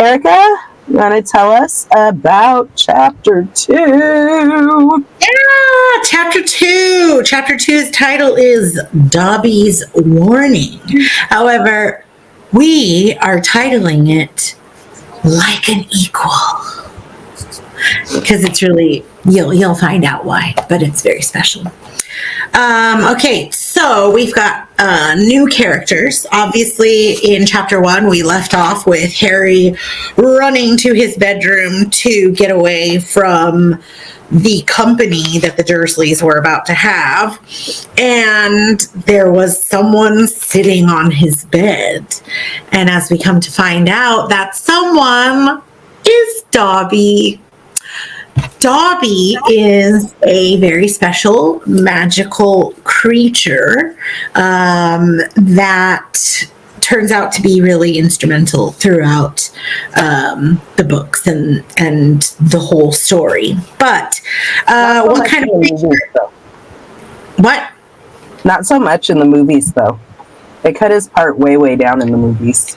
Erica, you want to tell us about Chapter 2? Yeah, Chapter 2. Chapter 2's title is Dobby's Warning. However, we are titling it Like an Equal. Because it's really, you'll find out why, but it's very special. Okay, so we've got new characters. Obviously, in Chapter 1, we left off with Harry running to his bedroom to get away from the company that the Dursleys were about to have. And there was someone sitting on his bed. And as we come to find out, that someone is Dobby. Dobby is a very special magical creature that turns out to be really instrumental throughout the books and the whole story. But what kind of creature? What? Not so much in the movies, though. They cut his part way down in the movies.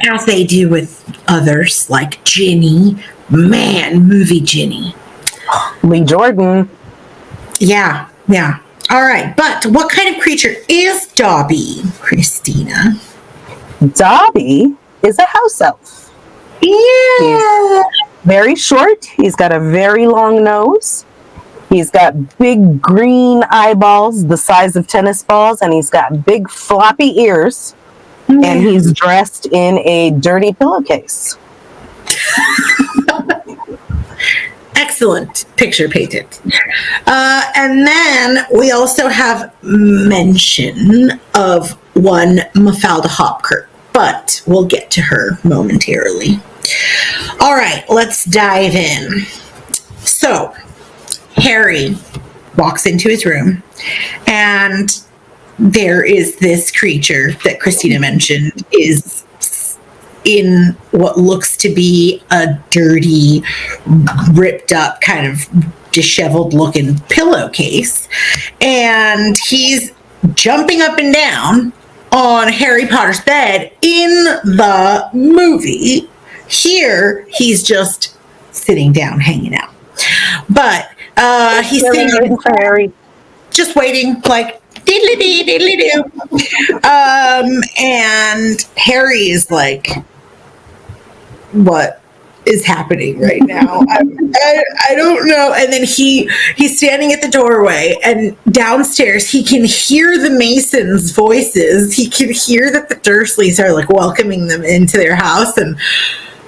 As they do with others, like Ginny. Man, movie Ginny. Lee Jordan. Yeah. All right, but what kind of creature is Dobby, Christina? Dobby is a house elf. Yeah. He's very short. He's got a very long nose. He's got big green eyeballs the size of tennis balls, and he's got big floppy ears. Mm-hmm. And he's dressed in a dirty pillowcase. Excellent picture painted. And then we also have mention of one Mafalda Hopkirk, but we'll get to her momentarily. All right, let's dive in. So, Harry walks into his room, and there is this creature that Christina mentioned is in what looks to be a dirty, ripped up, kind of disheveled looking pillowcase. And he's jumping up and down on Harry Potter's bed in the movie. Here, he's just sitting down, hanging out. But he's sitting for Harry. Just waiting, like, diddly-dee, diddly-doo. And Harry is like, what is happening right now? I don't know. And then he's standing at the doorway, and downstairs he can hear the Masons' voices. He can hear that the Dursleys are like welcoming them into their house, and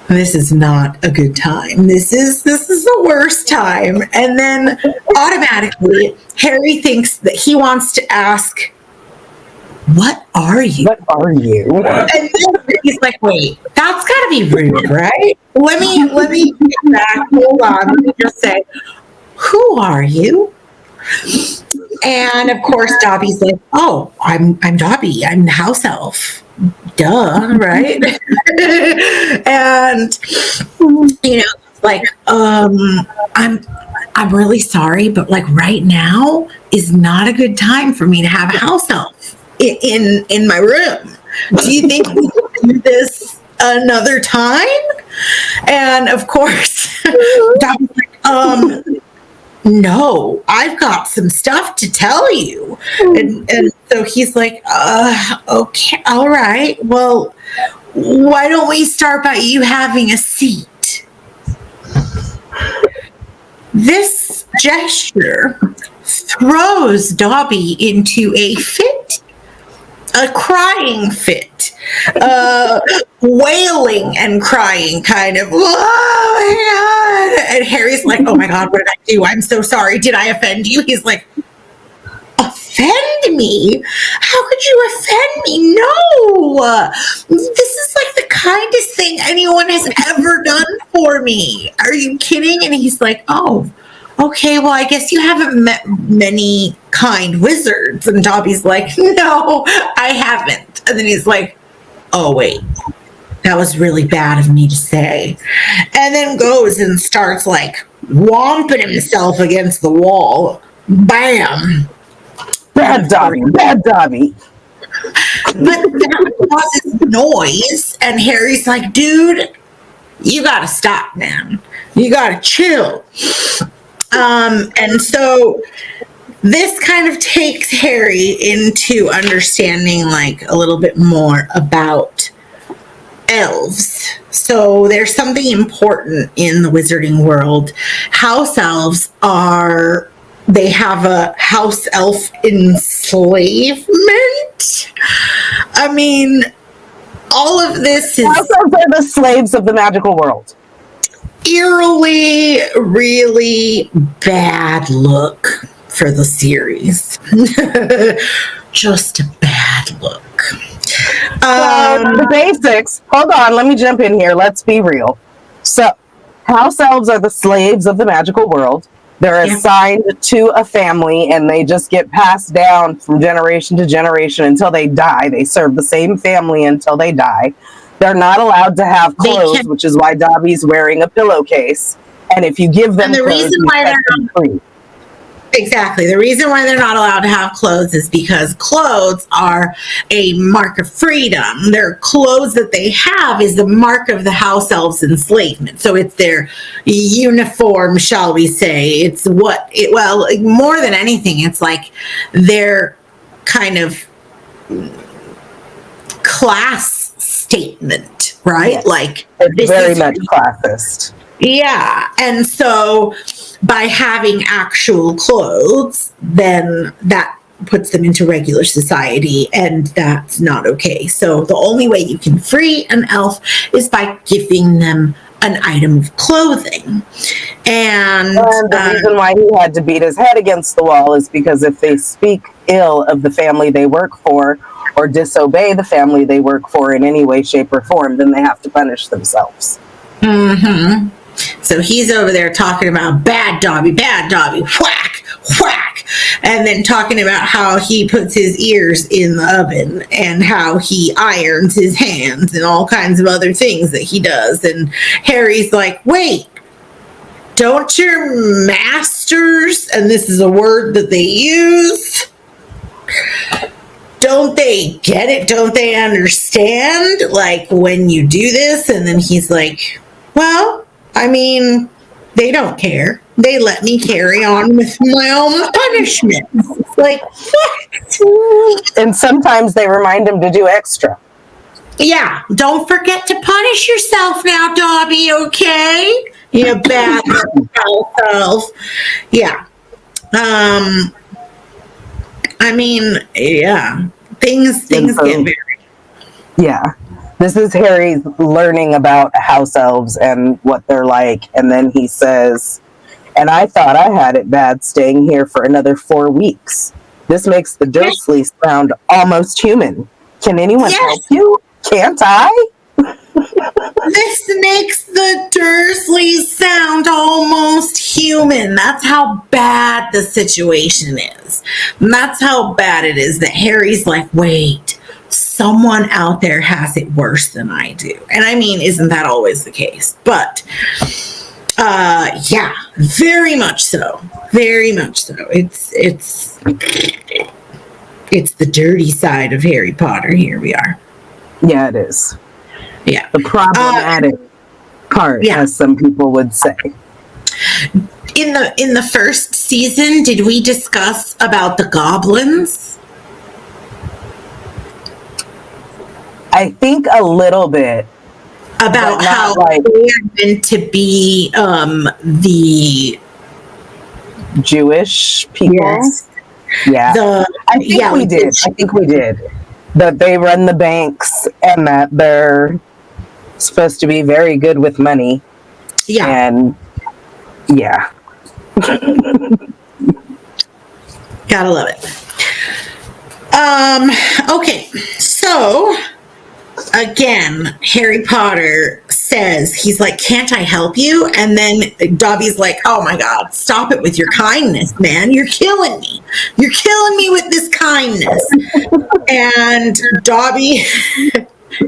this is not a good time. This is the worst time. And then automatically Harry thinks that he wants to ask, what are you? What are you? And then he's like, wait, that's gotta be rude, right? Let me get back. Hold on. Let me just say, who are you? And of course Dobby's like, oh, I'm Dobby. I'm the house elf. Duh, right? And like, I'm really sorry, but like right now is not a good time for me to have a house elf in my room. Do you think we can do this another time? And of course, Dobby's like, no, I've got some stuff to tell you. And so he's like, okay, all right. Well, why don't we start by you having a seat? This gesture throws Dobby into a fit, a crying fit, wailing and crying, kind of, oh my God. And Harry's like, oh my God, what did I do? I'm so sorry. Did I offend you? He's like, offend me? How could you offend me? No. This is like the kindest thing anyone has ever done for me. Are you kidding? And he's like, oh, okay, well, I guess you haven't met many kind wizards. And Dobby's like, no, I haven't. And then he's like, oh, wait, that was really bad of me to say. And then goes and starts like whomping himself against the wall. Bam. Bad Dobby, bad Dobby. But that causes noise, and Harry's like, dude, you gotta stop, man. You gotta chill. And so this kind of takes Harry into understanding like a little bit more about elves. So there's something important in the wizarding world. House elves they have a house elf enslavement. I mean, all of this is House elves are the slaves of the magical world. eerily, really bad look for the series. Just a bad look. The basics. Hold on, let me jump in here. Let's be real. So, house elves are the slaves of the magical world. They're assigned to a family, and they just get passed down from generation to generation until they die. They serve the same family until they die. They're not allowed to have clothes, which is why Dobby's wearing a pillowcase. And if you give them clothes, you set them free. Exactly. The reason why they're not allowed to have clothes is because clothes are a mark of freedom. Their clothes that they have is the mark of the house elves' enslavement. So it's their uniform, shall we say. It's more than anything, it's like their kind of class statement, right? Yes. Like it's very much classist. Yeah. And so by having actual clothes, then that puts them into regular society, and that's not okay. So the only way you can free an elf is by giving them an item of clothing. And the reason why he had to beat his head against the wall is because if they speak ill of the family they work for or disobey the family they work for in any way, shape, or form, then they have to punish themselves. Mm-hmm. So he's over there talking about bad Dobby, whack, whack, and then talking about how he puts his ears in the oven and how he irons his hands and all kinds of other things that he does. And Harry's like, wait, don't your masters, and this is a word that they use, don't they get it? Don't they understand? Like when you do this? And then he's like, well, I mean, they don't care. They let me carry on with my own punishment. Like, what? And sometimes they remind him to do extra. Yeah, don't forget to punish yourself now, Dobby, okay? You bad self. Yeah. I mean, yeah. Things get very... Yeah. This is Harry learning about house elves and what they're like. And then he says, and I thought I had it bad staying here for another 4 weeks. This makes the Dursleys sound almost human. Can anyone help you? Can't I? This makes the Dursleys sound almost human. That's how bad the situation is. And that's how bad it is that Harry's like, wait, someone out there has it worse than I do. And I mean, isn't that always the case? But yeah, very much so. Very much so. It's the dirty side of Harry Potter. Here we are. Yeah, it is. Yeah. The problematic part, as some people would say. In the first season, did we discuss about the goblins? I think a little bit. About how they are meant to be the Jewish people. Yes. Yeah. I think we did. That they run the banks and that they're supposed to be very good with money. Yeah. And yeah. Gotta love it. Okay, so again, Harry Potter says, he's like, can't I help you? And then Dobby's like, oh my God, stop it with your kindness, man. You're killing me. You're killing me with this kindness. And Dobby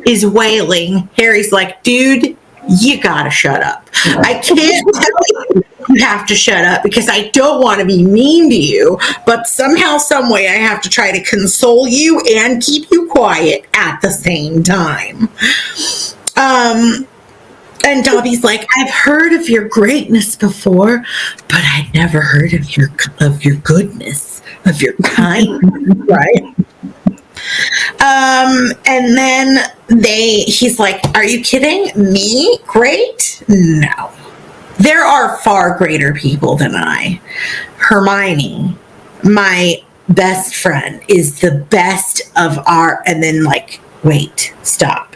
is wailing. Harry's like, dude, you gotta shut up. I can't tell you have to shut up because I don't want to be mean to you, but somehow, some way, I have to try to console you and keep you quiet at the same time. And Dobby's like, I've heard of your greatness before, but I'd never heard of your goodness, of your kindness, right? And then he's like, are you kidding me? Great? No. There are far greater people than I. Hermione, my best friend, is the best of our, and then like, wait, stop.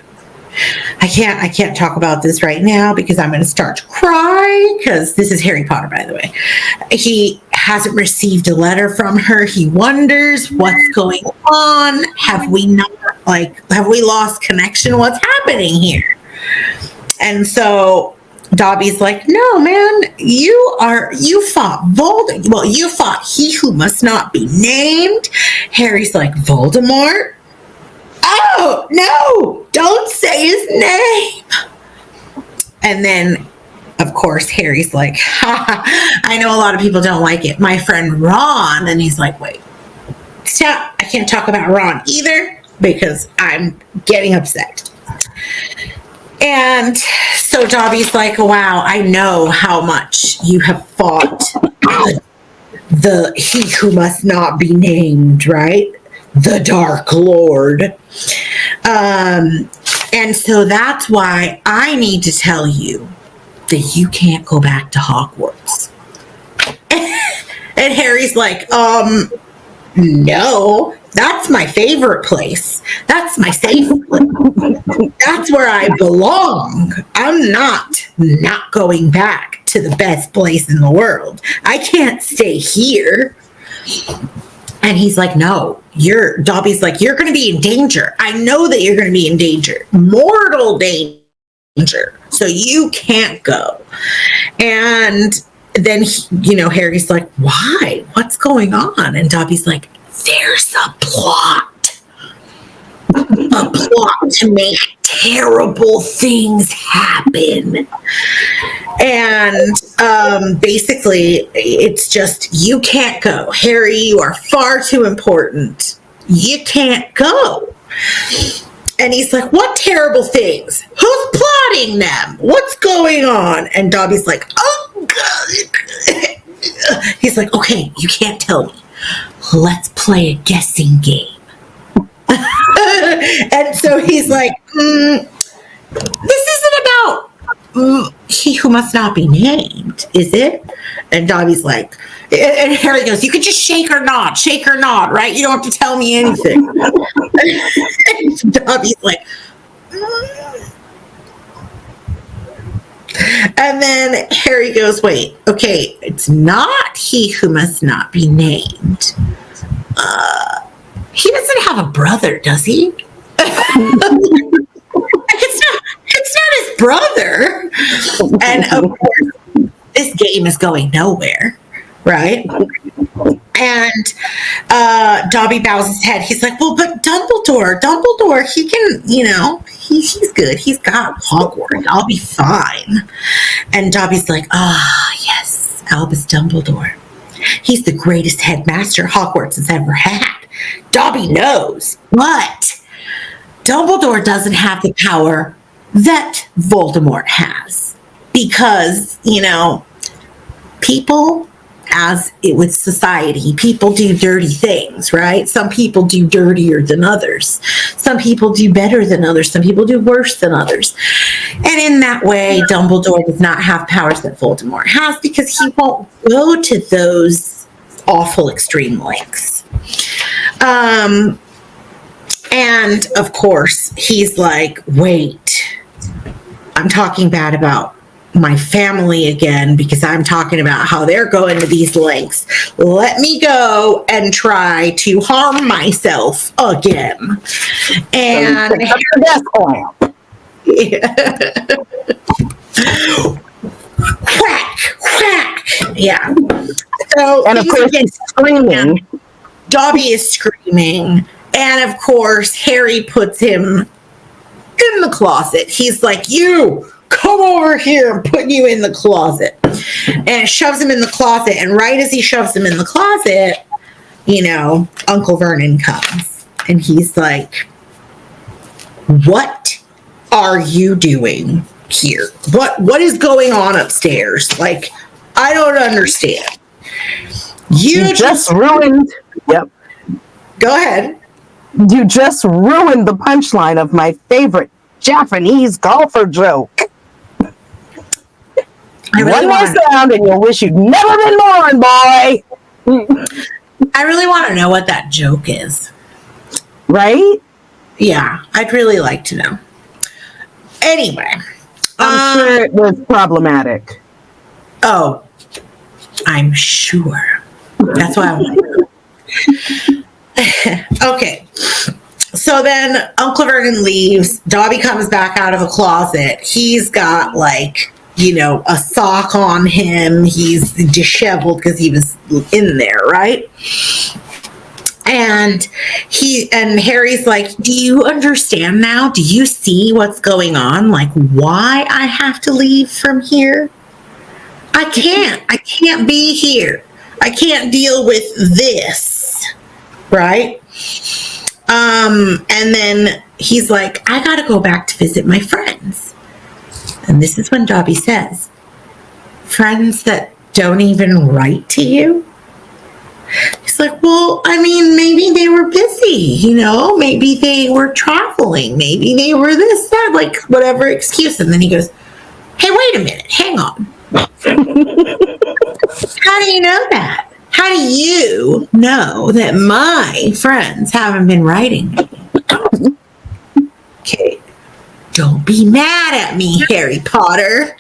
I can't talk about this right now because I'm going to start to cry, because this is Harry Potter, by the way. He hasn't received a letter from her. He wonders what's going on. Have we lost connection? What's happening here? And so Dobby's like, no, man, you fought Voldemort. Well, you fought he who must not be named. Harry's like, Voldemort? Oh, no, don't say his name. And then, of course, Harry's like, I know a lot of people don't like it. My friend Ron. And he's like, wait, stop. I can't talk about Ron either because I'm getting upset. And so Dobby's like, wow, I know how much you have fought the he who must not be named, right? The Dark Lord. And so that's why I need to tell you that you can't go back to Hogwarts. And Harry's like, no, that's my favorite place. That's my safe place. That's where I belong. I'm not going back to the best place in the world. I can't stay here. And he's like, no, Dobby's like, you're going to be in danger. I know that you're going to be in danger, mortal danger. So you can't go. And then, Harry's like, why? What's going on? And Dobby's like, there's a plot to make terrible things happen. And basically, it's just, you can't go. Harry, you are far too important. You can't go. And he's like, what terrible things? Who's plotting them? What's going on? And Dobby's like, oh, God. He's like, okay, you can't tell me. Let's play a guessing game. And so he's like, this isn't about he who must not be named, is it? And Dobby's like, and Harry goes, you could just shake or nod, right? You don't have to tell me anything. And Dobby's like, And then Harry goes, wait, okay, it's not he who must not be named. He doesn't have a brother, does he? It's not his brother. And of course, this game is going nowhere, right? And Dobby bows his head. He's like, well, but Dumbledore, he can, he's good. He's got Hogwarts. I'll be fine. And Dobby's like, yes, Albus Dumbledore. He's the greatest headmaster Hogwarts has ever had. Dobby knows, but Dumbledore doesn't have the power that Voldemort has. Because, people, as it with society, people do dirty things, right? Some people do dirtier than others. Some people do better than others. Some people do worse than others. And in that way, Dumbledore does not have powers that Voldemort has because he won't go to those awful extreme lengths. And of course, he's like, wait, I'm talking bad about my family again because I'm talking about how they're going to these lengths. Let me go and try to harm myself again. And quack, quack. Yeah. So, and of course he's screaming. Dobby is screaming. And of course, Harry puts him in the closet. He's like, you come over here. I'm putting you in the closet. And shoves him in the closet. And right as he shoves him in the closet, Uncle Vernon comes. And he's like, what are you doing here? What is going on upstairs? Like, I don't understand. You just ruined. Yep. Go ahead. You just ruined the punchline of my favorite Japanese golfer joke. One more sound and you'll wish you'd never been born, boy. I really want to know what that joke is. Right? Yeah, I'd really like to know. Anyway. I'm sure it was problematic. Oh, I'm sure. That's why I want to know. Okay. So then Uncle Vernon leaves. Dobby comes back out of the closet. He's got like, a sock on him. He's disheveled because he was in there, right? And Harry's like, do you understand now? Do you see what's going on? Like, why I have to leave from here? I can't be here. I can't deal with this, right? And then he's like, I gotta go back to visit my friends. And this is when Dobby says, friends that don't even write to you? He's like, well, I mean, maybe they were busy, maybe they were traveling, maybe they were this, that, like whatever excuse. And then he goes, hey, wait a minute, hang on. How do you know that? How do you know that my friends haven't been writing me? Okay. Don't be mad at me, Harry Potter.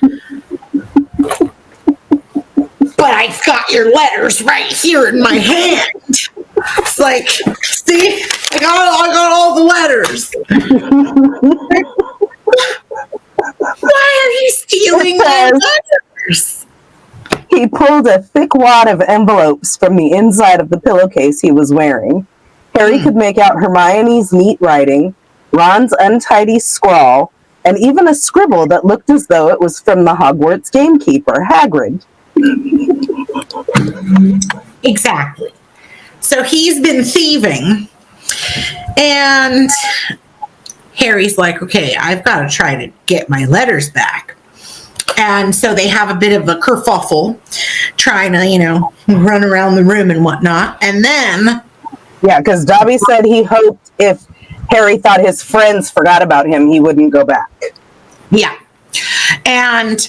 But I've got your letters right here in my hand. It's like, see? I got all the letters. Why are you stealing my letters? He pulled a thick wad of envelopes from the inside of the pillowcase he was wearing. Harry could make out Hermione's neat writing, Ron's untidy scrawl, and even a scribble that looked as though it was from the Hogwarts gamekeeper, Hagrid. Exactly. So he's been thieving, and Harry's like, okay, I've got to try to get my letters back. And so they have a bit of a kerfuffle, trying to, run around the room and whatnot. And then... Yeah, because Dobby said he hoped if Harry thought his friends forgot about him, he wouldn't go back. Yeah. And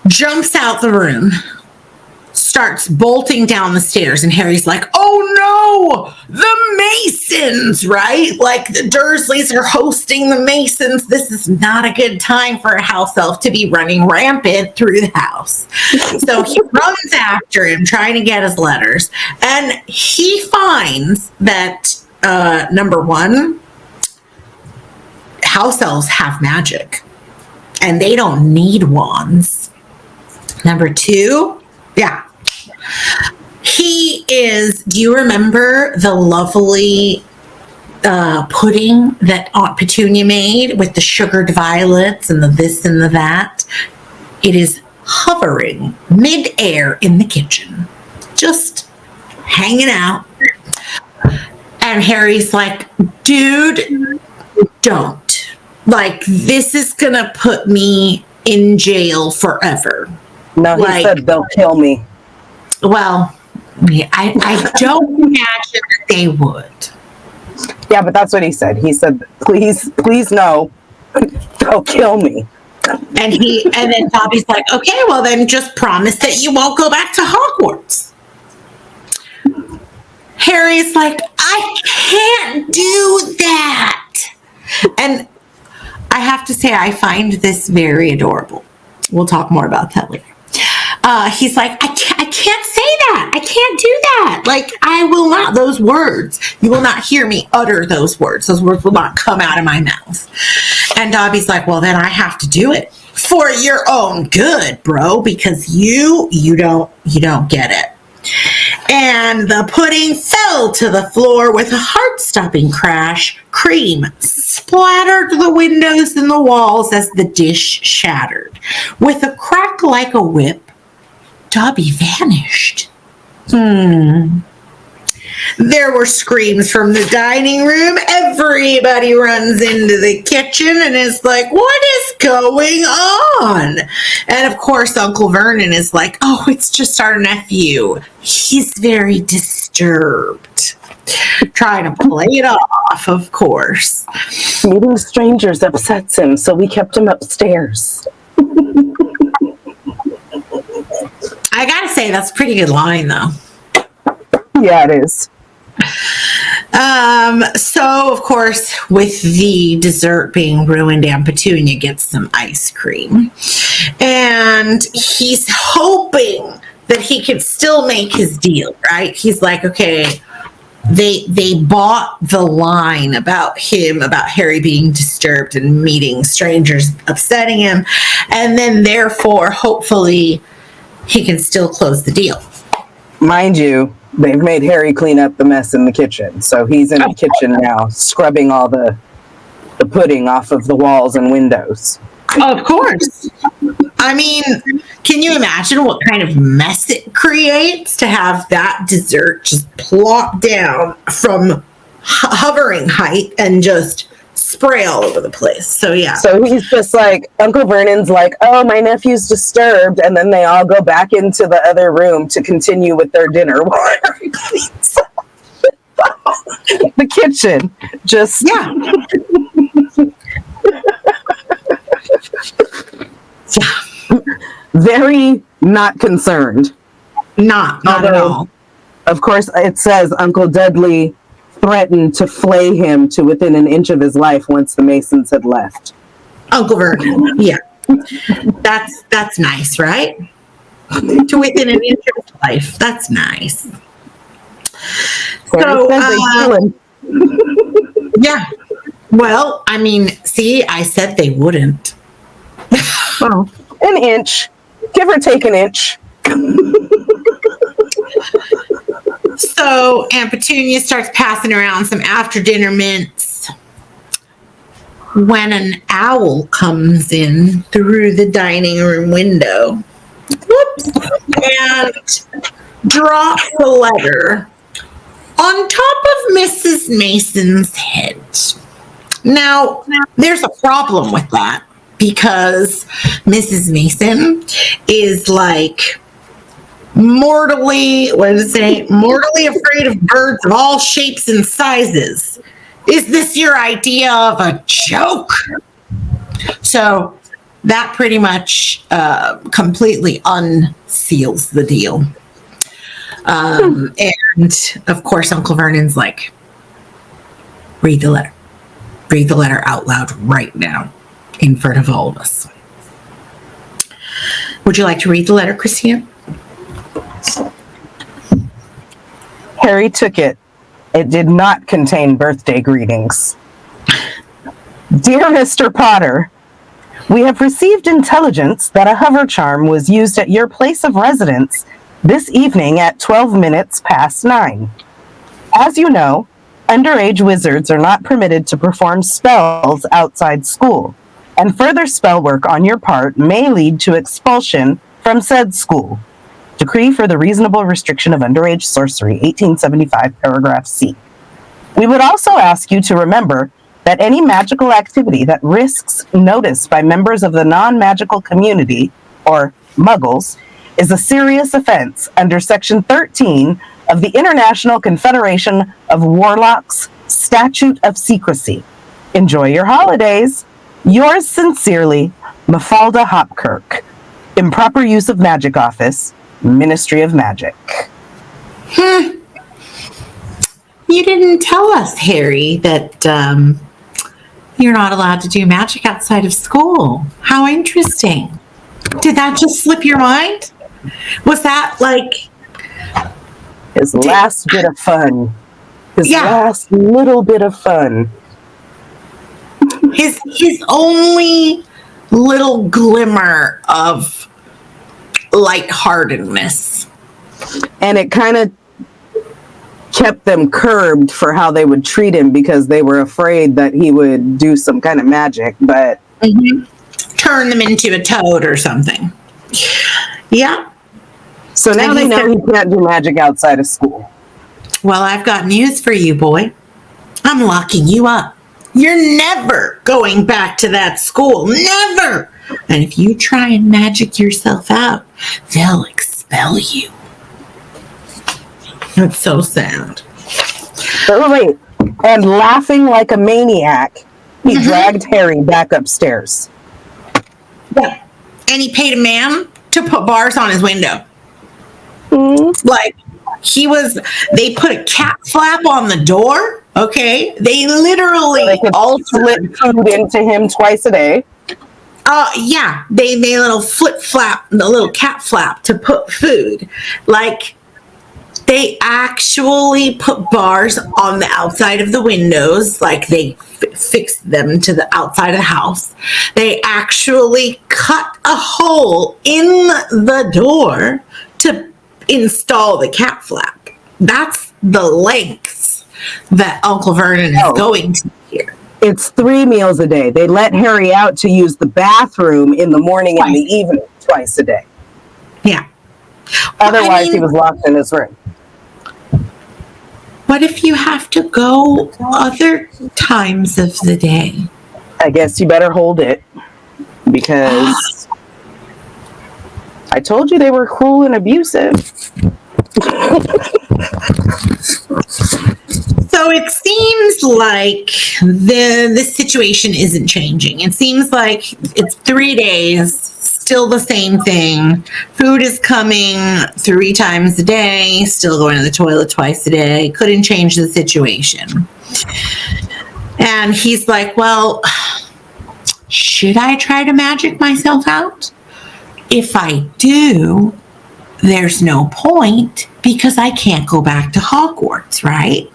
jumps out the room, starts bolting down the stairs, and Harry's like, oh no, the Masons, right? Like the Dursleys are hosting the Masons. This is not a good time for a house elf to be running rampant through the house. So he runs after him, trying to get his letters, and he finds that, number one, house elves have magic, and they don't need wands. Number two, yeah. Do you remember the lovely pudding that Aunt Petunia made with the sugared violets and the this and the that? It is hovering mid-air in the kitchen, just hanging out. And Harry's like, dude, don't. Like, this is gonna put me in jail forever. No, he said, they'll kill me. Well, I don't imagine that they would. Yeah, but that's what he said. He said, please no, they'll kill me. And then Dobby's like, okay, well then just promise that you won't go back to Hogwarts. Harry's like, I can't do that. And I have to say, I find this very adorable. We'll talk more about that later. He's like, I can't say that. I can't do that. Like, I will not. Those words, you will not hear me utter those words. Those words will not come out of my mouth. And Dobby's like, well, then I have to do it for your own good, bro, because you don't get it. And the pudding fell to the floor with a heart-stopping crash. Cream splattered the windows and the walls as the dish shattered. With a crack like a whip, Dobby vanished. There were screams from the dining room. Everybody runs into the kitchen and is like, what is going on? And of course, Uncle Vernon is like, oh, it's just our nephew. He's very disturbed. Trying to play it off, of course. Meeting strangers upsets him, so we kept him upstairs. I gotta say, that's a pretty good line, though. Yeah, it is. So, of course, with the dessert being ruined, Aunt Petunia gets some ice cream. And he's hoping that he can still make his deal, right? He's like, okay, they bought the line about Harry being disturbed and meeting strangers upsetting him. And then, therefore, hopefully, he can still close the deal. Mind you, they've made Harry clean up the mess in the kitchen. So he's in the kitchen now, scrubbing all the pudding off of the walls and windows. Of course. I mean, can you imagine what kind of mess it creates to have that dessert just plop down from hovering height and just spray all over the place? So, yeah. So he's just like, Uncle Vernon's like, oh, my nephew's disturbed. And then they all go back into the other room to continue with their dinner while Harry cleans up the kitchen. Just, yeah. Yeah. Very not concerned. Not at all. Of course, it says Uncle Dudley threatened to flay him to within an inch of his life once the Masons had left. Uncle Vernon, yeah. That's nice, right? To within an inch of his life. That's nice. So, yeah. Well, I mean, see, I said they wouldn't. Well, an inch. Give or take an inch. So Aunt Petunia starts passing around some after-dinner mints when an owl comes in through the dining room window. Whoops! And drops a letter on top of Mrs. Mason's head. Now, there's a problem with that because Mrs. Mason is like mortally afraid of birds of all shapes and sizes. Is this your idea of a joke? So that pretty much completely unseals the deal. And of course, Uncle Vernon's like, read the letter. Read the letter out loud right now in front of all of us. Would you like to read the letter, Christina? Harry took it. It did not contain birthday greetings. Dear Mr. Potter, we have received intelligence that a hover charm was used at your place of residence this evening at 12 minutes past 9. As you know, underage wizards are not permitted to perform spells outside school, and further spell work on your part may lead to expulsion from said school. Decree for the Reasonable Restriction of Underage Sorcery, 1875, paragraph C. We would also ask you to remember that any magical activity that risks notice by members of the non-magical community, or muggles, is a serious offense under Section 13 of the International Confederation of Warlocks Statute of Secrecy. Enjoy your holidays. Yours sincerely, Mafalda Hopkirk. Improper use of magic office, Ministry of Magic. You didn't tell us, Harry, that you're not allowed to do magic outside of school. How interesting. Did that just slip your mind? Was that like his last bit of fun? Last little bit of fun. His only little glimmer of lightheartedness. And it kind of kept them curbed for how they would treat him because they were afraid that he would do some kind of magic, but turn them into a toad or something. Yeah. So now they know he can't do magic outside of school. Well, I've got news for you, boy. I'm locking you up. You're never going back to that school. Never. And if you try and magic yourself out, they'll expel you. That's so sad. But wait, and laughing like a maniac, he dragged Harry back upstairs. Yeah. And he paid a man to put bars on his window. Like, they put a cat flap on the door. Okay. They literally They could slip food into him twice a day. Yeah. They made a little the little cat flap to put food. Like, they actually put bars on the outside of the windows. Like, they fixed them to the outside of the house. They actually cut a hole in the door to install the cat flap. That's the lengths that Uncle Vernon is going to here. It's 3 meals a day. They let Harry out to use the bathroom in the morning and the evening twice a day. Yeah. Otherwise, he was locked in his room. What if you have to go other times of the day? I guess you better hold it, because I told you they were cruel and abusive. So it seems like this situation isn't changing. It seems like it's 3 days, still the same thing. Food is coming 3 times a day, still going to the toilet twice a day. Couldn't change the situation. And he's like, well, should I try to magic myself out? If I do, there's no point, because I can't go back to Hogwarts, right?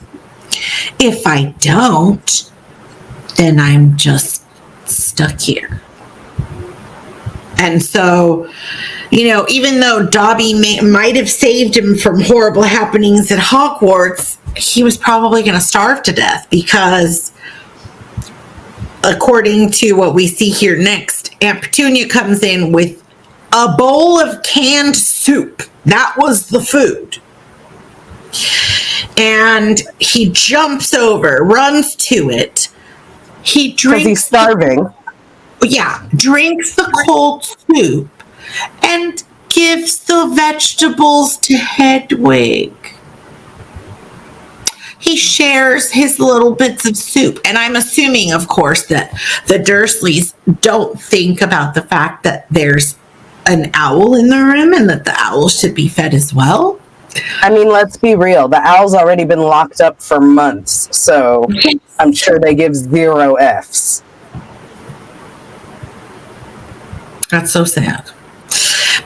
If I don't, then I'm just stuck here. And so, even though Dobby might have saved him from horrible happenings at Hogwarts, he was probably going to starve to death, because according to what we see here next, Aunt Petunia comes in with a bowl of canned soup. That was the food. And he jumps over, runs to it. He drinks. Because he's starving. Drinks the cold soup and gives the vegetables to Hedwig. He shares his little bits of soup. And I'm assuming, of course, that the Dursleys don't think about the fact that there's an owl in the room and that the owl should be fed as well. I mean, let's be real. The owl's already been locked up for months, so I'm sure they give 0 Fs. That's so sad.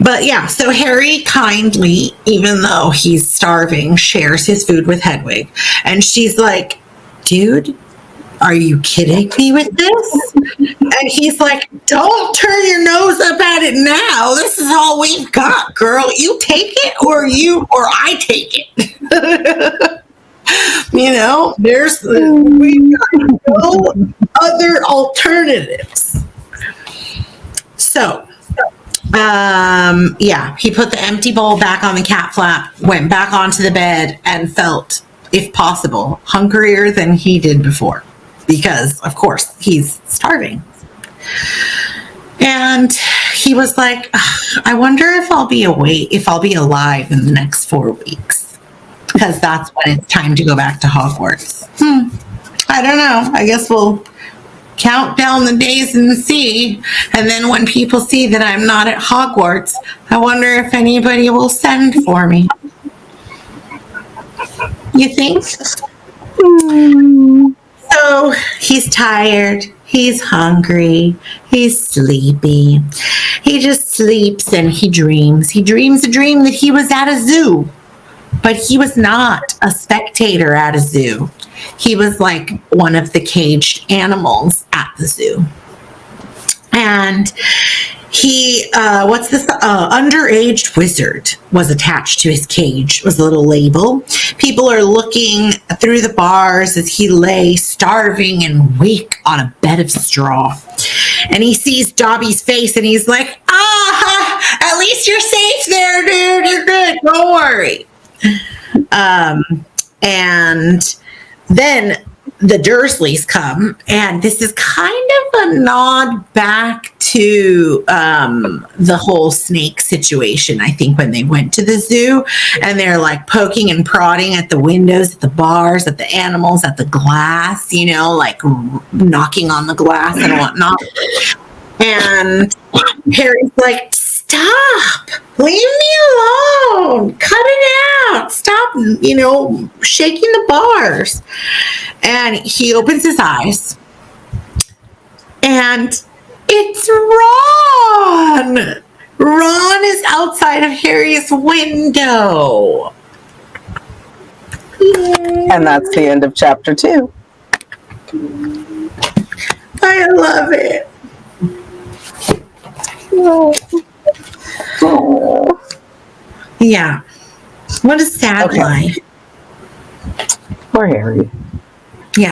But yeah, so Harry kindly, even though he's starving, shares his food with Hedwig. And she's like, dude, are you kidding me with this? And he's like, don't turn your nose up at it now. This is all we've got, girl. You take it or I take it. We've got no other alternatives. So, he put the empty bowl back on the cat flap, went back onto the bed, and felt, if possible, hungrier than he did before. Because, of course, he's starving. And he was like, I wonder if I'll be alive in the next 4 weeks. Because that's when it's time to go back to Hogwarts. I don't know. I guess we'll count down the days and see. And then when people see that I'm not at Hogwarts, I wonder if anybody will send for me. You think? So he's tired, he's hungry, he's sleepy. He just sleeps and he dreams. He dreams a dream that he was at a zoo, but he was not a spectator at a zoo. He was like one of the caged animals at the zoo. And he, underage wizard was attached to his cage. It was a little label. People are looking through the bars as he lay starving and weak on a bed of straw. And he sees Dobby's face and he's like, at least you're safe there, dude. You're good. Don't worry. And then the Dursleys come, and this is kind of a nod back to the whole snake situation. I think when they went to the zoo and they're like poking and prodding at the windows, at the bars, at the animals, at the glass, you know, like knocking on the glass and whatnot. And Harry's like, stop, leave me alone, cut it out, stop, you know, shaking the bars. And he opens his eyes, and it's Ron. Ron is outside of Harry's window. And that's the end of chapter 2. I love it. Oh. Yeah. What a sad life. Poor Harry.